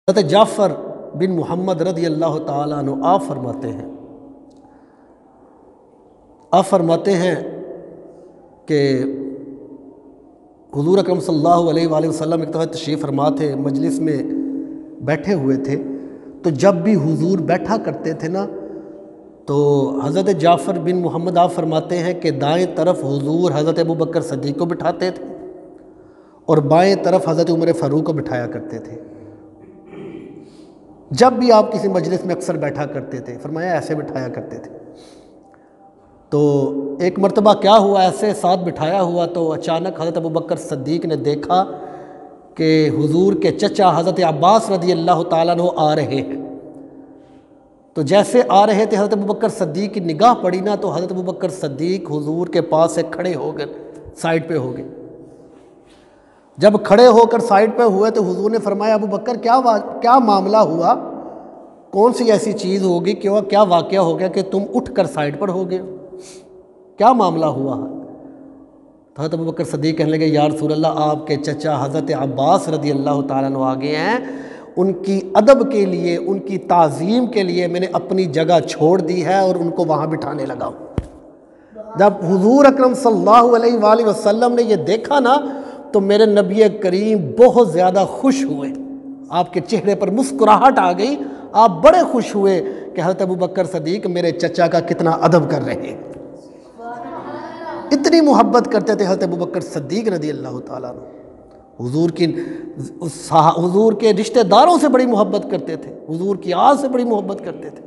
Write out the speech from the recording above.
حضرت جعفر بن محمد رضی اللہ تعالیٰ عنہ آپ فرماتے ہیں کہ حضور اکرم صلی اللہ علیہ وآلہ وسلم ایک دفعہ تشریف فرما تھے، مجلس میں بیٹھے ہوئے تھے، تو جب بھی حضور بیٹھا کرتے تھے نا تو حضرت جعفر بن محمد آپ فرماتے ہیں کہ دائیں طرف حضور حضرت ابوبکر صدیق کو بٹھاتے تھے اور بائیں طرف حضرت عمر فاروق کو بٹھایا کرتے تھے۔ جب بھی آپ کسی مجلس میں اکثر بیٹھا کرتے تھے، فرمایا ایسے بٹھایا کرتے تھے۔ تو ایک مرتبہ کیا ہوا، ایسے ساتھ بٹھایا ہوا تو اچانک حضرت ابوبکر صدیق نے دیکھا کہ حضور کے چچا حضرت عباس رضی اللہ تعالیٰ عنہ آ رہے ہیں۔ تو جیسے آ رہے تھے حضرت ابوبکر صدیق کی نگاہ پڑی نا تو حضرت ابوبکر صدیق حضور کے پاس سے کھڑے ہو گئے، سائڈ پہ ہو گئے۔ جب کھڑے ہو کر سائڈ پہ ہوئے تو حضور نے فرمایا ابوبکر کیا معاملہ ہوا، کون سی ایسی چیز ہوگی، کیا واقعہ ہو گیا کہ تم اٹھ کر سائڈ پر ہو گئے، کیا معاملہ ہوا؟ تو حضرت ابوبکر صدیق کہنے لگے یا رسول اللہ، آپ کے چچا حضرت عباس رضی اللہ تعالیٰ عنہ آگے ہیں، ان کی ادب کے لیے، ان کی تعظیم کے لیے میں نے اپنی جگہ چھوڑ دی ہے اور ان کو وہاں بٹھانے لگا ہوں۔ جب حضور اکرم صلی اللہ علیہ وآلہ وسلم نے یہ دیکھا نا تو میرے نبی کریم بہت زیادہ خوش ہوئے، آپ کے چہرے پر مسکراہٹ آ گئی، آپ بڑے خوش ہوئے کہ حضرت ابوبکر صدیق میرے چچا کا کتنا ادب کر رہے ہیں۔ اتنی محبت کرتے تھے حضرت ابوبکر صدیق رضی اللہ تعالیٰ عنہ، حضور کے رشتہ داروں سے بڑی محبت کرتے تھے، حضور کی آل سے بڑی محبت کرتے تھے۔